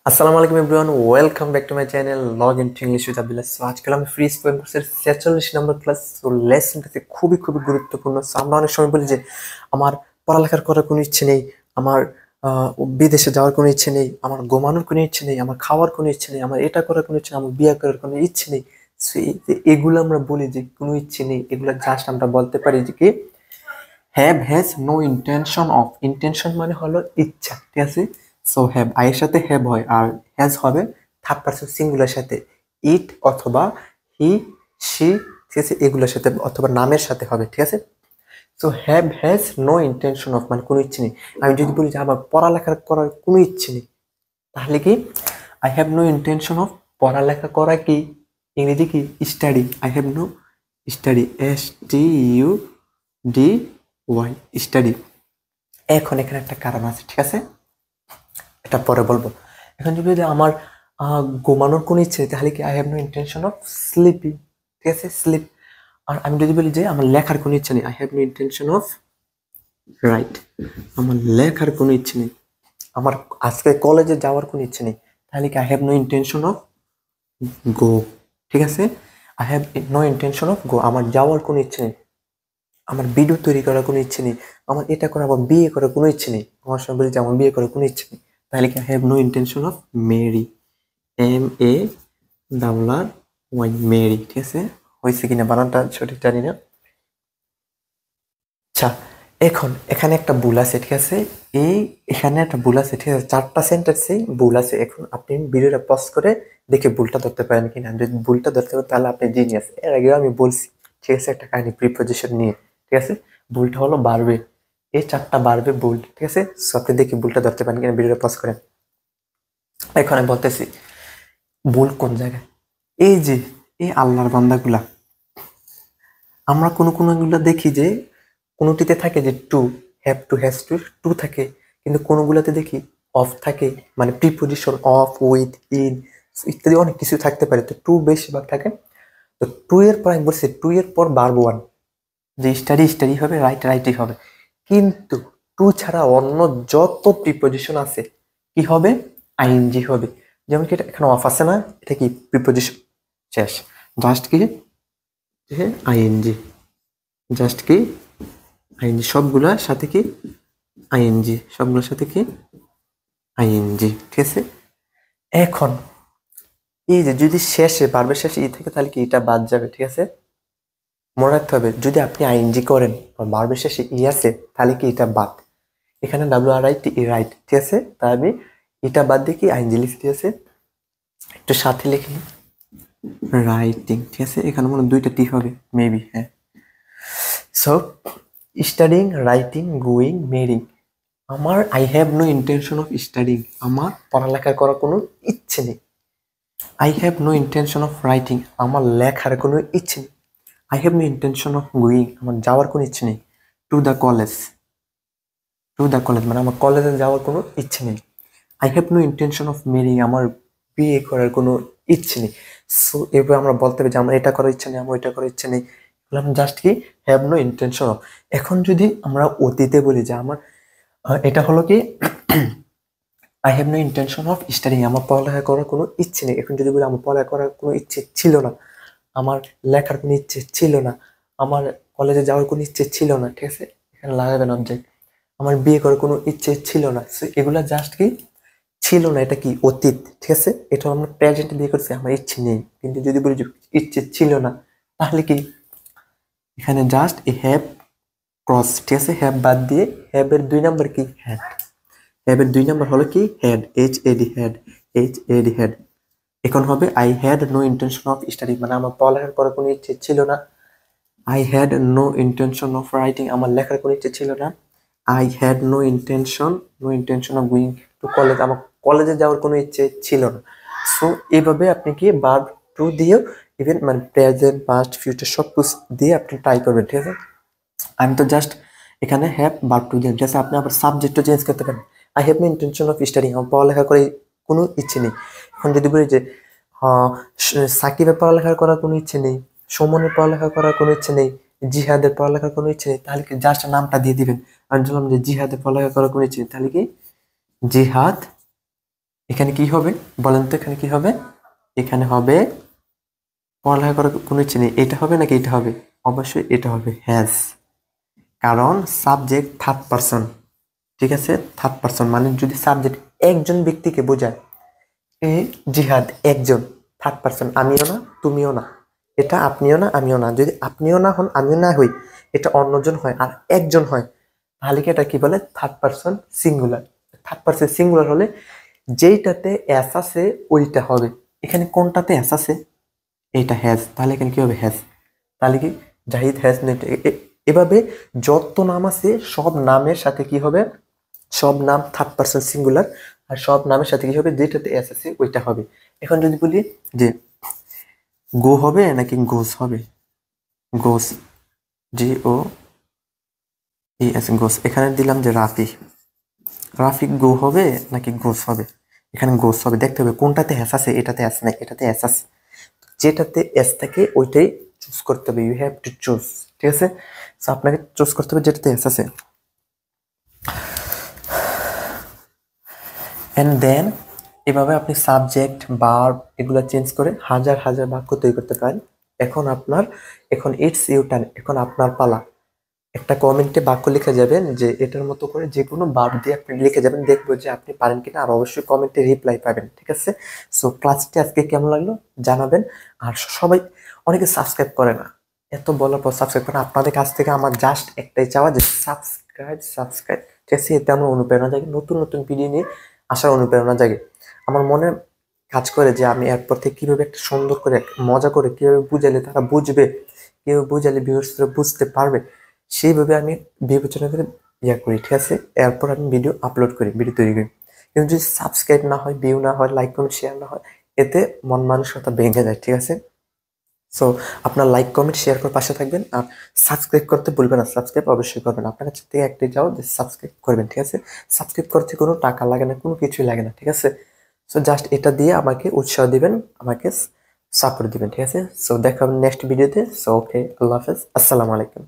আসসালামু আলাইকুম everyone, welcome back to my channel log in to English with Abdullah. So আজকাল আমি ফ্রি স্পোকেন কোর্সের 46 নম্বর ক্লাস। সো লেসনটাতে খুবই খুবই গুরুত্বপূর্ণ। সো আমরা অনেক সময় বলি যে আমার পড়ালেখার করার কোনো ইচ্ছে নেই, আমার বিদেশে যাওয়ার কোনো ইচ্ছে নেই, আমার ঘুমানোর কোনো ইচ্ছে নেই, আমার খাওয়ার কোনো ইচ্ছে নেই, আমার এটা করার কোনো ইচ্ছে নেই, আমার বিয়ে করার কোনো ইচ্ছে নেই। সো এগুলো আমরা বলি যে কোনো ইচ্ছে নেই, এগুলো জাস্ট আমরা বলতে পারি যে কি have has no intention of. Intention মানে হলো ইচ্ছা, ঠিক আছে। সো হ্যাভ আয়ের সাথে হ্যাভ হয়, আর হ্যাজ হবে থার্ড পারসন সিঙ্গুলার সাথে, ইট অথবা হি, সি, ঠিক আছে, এগুলোর সাথে অথবা নামের সাথে হবে, ঠিক আছে। So have has no intention of মানে কোনো ইচ্ছে নেই। আমি যদি বলি যে আমার পড়ালেখা করার কোনো ইচ্ছে নেই, তাহলে কি I have no intention of. পড়ালেখা করা কি ইংরেজি কি study. I have no study, STUDY, study. এখন এখানে একটা কারণ আছে, ঠিক আছে, এটা পরে বলবো। এখন যদি আমার ঘুমানোর কোনো ইচ্ছে নেই, তাহলে কি I have no intention of sleeping, ঠিক আছে, স্লিপ। আর আমি যদি বলি যে আমার লেখার কোনো ইচ্ছে নেই, I have no intention of write, আমার লেখার কোনো ইচ্ছে নেই। আমার আজকে কলেজে যাওয়ার কোনো ইচ্ছে নেই, তাহলে কি I have no intention of go, ঠিক আছে। I have no intention of go, আমার যাওয়ার কোনো ইচ্ছে নেই, আমার ভিডিও তৈরি করার কোনো ইচ্ছে নেই, আমার এটা করার, আমার বিয়ে করার কোনো ইচ্ছে নেই। আমার সঙ্গে বলি যে আমার বিয়ে করার কোনো ইচ্ছে নেই, তাহলে কি I have no intention of marry, MARRY, marry, ঠিক আছে। হয়েছে কিনা বানানটা সঠিক জানি না। আচ্ছা, এখন এখানে একটা ভুল আছে, ঠিক আছে। এখানে একটা ভুল আছে, ঠিক আছে, চারটা সেন্টেন্সেই ভুল আছে। এখন আপনি ভিডিওটা পজ করে দেখে ভুলটা ধরতে পারেন কিনা। যদি ভুলটা ধরতে পারেন তাহলে আপনি জিনিয়াস। এর আগেও আমি বলছি, ঠিক আছে, একটা কাহিনী প্রিপোজিশন নিয়ে, ঠিক আছে। ভুলটা হলো বাড়বে, এই চারটা বাড়বে ভুল, ঠিক আছে। সো আপনি দেখে ভুলটা ধরতে পারেন কিনা, ভিডিওটা পজ করেন। এখন আমি বলতেছি ভুল কোন জায়গায়। এই যে এই আল্লাহর বান্দাগুলা, আমরা কোনো কোনোগুলো দেখি যে কোনোটিতে থাকে যে to, have to, has to, to থাকে, কিন্তু কোনোগুলোতে দেখি অফ থাকে, মানে প্রিপোজিশন অফ, উইথ, ইন ইত্যাদি অনেক কিছু থাকতে পারে। তো টু বেশিরভাগ থাকে। তো টু এর পর আমি বলছি টু এর পর বারবো ওয়ান, যে স্টাডি স্টাডি হবে, রাইট রাইটই হবে। কিন্তু টু ছাড়া অন্য যত প্রিপোজিশন আছে কি হবে, আইএনজি হবে। যেমন কি এটা এখানে অফ আছে না, এটা কি প্রিপোজিশন, শেষ, জাস্ট কি আইএনজি, জাস্ট কি আইএনজি, সবগুলোর সাথে কি আইএনজি, সবগুলোর সাথে কি আইএনজি, ঠিক আছে। এখন এই যে যদি শেষে ভার্বের শেষে ই থাকে, তাহলে কি এটা বাদ যাবে, ঠিক আছে। মনে রাখতে হবে যদি আপনি আইএনজি করেন বা ভার্বের শেষে ই আছে, তাহলে কি এটা বাদ। এখানে WRIT রাইট, ঠিক আছে, তাই আমি এটা বাদ দিয়ে কি আইএনজি লিখতে আছে, একটু সাথে লিখি রাইটিং, ঠিক আছে। এখানে মনে হয় দুইটা টি হবে মেবি, হ্যাঁ। So studying, writing, going, marrying. আমার I have no intention of studying, আমার পড়ালেখা করার কোনো ইচ্ছে নেই। I have no intention of writing, আমার লেখার কোনো ইচ্ছে নেই। I have no intention of going, আমার যাওয়ার কোনো ইচ্ছে নেই। To the college, to the college মানে আমার কলেজে যাওয়ার কোনো ইচ্ছে নেই। I have no intention of marrying, আমার বিয়ে করার কোনো ইচ্ছে নেই। সো এবার আমরা বলতে হবে যে আমার এটা করার ইচ্ছে নেই, আমার এটা করার ইচ্ছে নেই, বললাম জাস্ট কি হ্যাভ নো ইন্টেনশন অফ। এখন যদি আমরা অতীতে বলি যে আমার এটা হলো কি I have no intention of studying, আমার পড়ালেখা করার কোনো ইচ্ছে নেই। এখন যদি বলি আমার পড়ালেখা করার কোনো ইচ্ছে ছিল না, আমার লেখার কোনো ইচ্ছে ছিল না, আমার কলেজে যাওয়ার কোনো ইচ্ছে ছিল না, ঠিক আছে, এখানে লাগাবেন অবজেক্ট। আমার বিয়ে করার কোনো ইচ্ছে ছিল না। So এগুলা জাস্ট কি ছিল না, এটা কি অতীত, ঠিক আছে। এটা আমরা প্রেজেন্টে দিয়ে করছি আমার ইচ্ছে নেই। কিন্তু যদি বলি যে ইচ্ছে ছিল না, তাহলে কি এখানে জাস্ট এ হ্যাভ ক্রস, ঠিক আছে, হ্যাভ বাদ দিয়ে হ্যাভ এর 2 নম্বর কি হ্যাড, হ্যাভ এর 2 নম্বর হলো কি had, HAD, had, HAD, had. এখন হবে I had no intention of study, মানে আমার পড়ালেখার করার কোনো ইচ্ছে ছিল না। I had no intention of writing, আমার লেখার কোনো ইচ্ছে ছিল না। I had no intention of going to college, আমার কলেজে যাওয়ার কোনো ইচ্ছে ছিল না। সো এইভাবে আপনি কি ভার্ব টু দিয়েও ইভেন মানে প্রেজেন্ট, পাস্ট, ফিউচার সব কিছু দিয়ে আপনি ট্রাই করবেন, ঠিক আছে। আমি তো জাস্ট এখানে হ্যাভ ভার্ব টু দিয়ে, জাস্ট আপনি আবার সাবজেক্টও চেঞ্জ করতে পারেন। I have no intention of studying, আমার পড়ালেখা করে কোনো ইচ্ছে নেই। এখন যদি বলি যে সাকিবের পড়ালেখা করার কোনো ইচ্ছে নেই, সুমনের পড়ালেখা করার কোনো ইচ্ছে নেই, জিহাদের পড়ালেখার কোনো ইচ্ছে নেই, তাহলে কি জাস্ট নামটা দিয়ে দিবেন। আমি বললাম যে জিহাদের পড়ালেখা করার কোনো ইচ্ছে নেই, তাহলে কি জিহাদ এখানে কি হবে বলেন তো, এখানে কি হবে? এখানে হবে পড়ালেখা করার কোনো ইচ্ছে নেই, এটা হবে নাকি এটা হবে? অবশ্যই এটা হবে হ্যাজ, কারণ সাবজেক্ট থার্ড পারসন। ঠিক আছে, থার্ড পারসন মানে যদি সাবজেক্ট একজন ব্যক্তিকে বোঝায়, এই জিহাদ একজন, থার্ড পারসন, আমিও না তুমিও না, এটা আপনিও না আমিও না, যদি আপনিও না হন আমিও না হই, এটা অন্যজন হয় আর একজন হয়, তাহলে কি এটা কি বলে? Third person singular. Third person singular হলে যেইটাতে এস আছে ওইটা হবে। এখানে কোনটাতে এস আছে? এটা হ্যাজ, তাহলে এখানে কি হবে? হ্যাজ। তাহলে কি জাহিদ হ্যাজ নেট। এভাবে যত নাম আছে সব নামের সাথে কি হবে? সব নাম থার্ড পারসন সিঙ্গুলার, আর সব নামের সাথে কি হবে? যেটাতে এস আছে ওইটা হবে। এখন যদি বলি যে গো হবে নাকি গোস হবে? গোস, জি ও ই এস, গোস। এখানে দিলাম যে রাফি, রাফি গো হবে নাকি গোস হবে? এখানে গোস হবে। দেখতে হবে কোনটাতে এস আছে, এটাতে এস নাই, এটাতে এস আছে, যেটাতে এস থাকে ওইটাই চুজ করতে হবে। You have to choose. ঠিক আছে, সো আপনাকে চুজ করতে হবে যেটাতে এস আছে। এন্ড দেন এভাবে আপনি সাবজেক্ট ভার্ব এগুলো চেঞ্জ করে হাজার হাজার বাক্য তৈরি করতে পারেন। এখন ইটস ইউ টার্ন, এখন আপনার পালা। একটা কমেন্টে বাক্য লিখে যাবেন যে এটার মতো করে যে কোনো ভার্ব দিয়ে আপনি লিখে যাবেন, দেখবো যে আপনি পারেন কিনা, আর অবশ্যই কমেন্টে রিপ্লাই পাবেন। ঠিক আছে, সো ক্লাসটি আজকে কেমন লাগলো জানাবেন। আর সবাই, অনেকে সাবস্ক্রাইব করে না, এত বলার পর সাবস্ক্রাইব করে না। আপনাদের কাছ থেকে আমার জাস্ট একটাই চাওয়া যে সাবস্ক্রাইব সাবস্ক্রাইব। ঠিক আছে, এতে আমার অনুপ্রেরণা জাগে, নতুন নতুন ভিডিও নিয়ে আসার অনুপ্রেরণা জাগে। আমার মনে কাজ করে যে আমি এরপর থেকে কিভাবে একটা সুন্দর করে মজা করে কিভাবে বুঝালে তারা বুঝবে, কিভাবে বুঝালে ভিউয়ার্সরা বুঝতে পারবে, সেইভাবে আমি বিবেচনা করে করি। ঠিক আছে, এরপর আমি ভিডিও আপলোড করি, ভিডিও তৈরি করি। কিন্তু যদি সাবস্ক্রাইব না হয়, ভিউ না হয়, লাইক কমেন্ট শেয়ার না হয়, এতে মন মানসিকতা ভেঙে যায়। ঠিক আছে, সো আপনার লাইক কমেন্ট শেয়ার করে পাশে থাকবেন, আর সাবস্ক্রাইব করতে ভুলবেন না। সাবস্ক্রাইব অবশ্যই করবেন, আপনার কাছ থেকে একটাই চাও যে সাবস্ক্রাইব করবেন। ঠিক আছে, সাবস্ক্রাইব করতে কোনো টাকা লাগে না, কোনো কিছুই লাগে না। ঠিক আছে, সো জাস্ট এটা দিয়ে আমাকে উৎসাহ দিবেন, আমাকে সাপোর্ট দিবেন। ঠিক আছে, সো দেখা হবে নেক্সট ভিডিওতে। সো ওকে, আল্লাহ হাফেজ, আসসালামু আলাইকুম।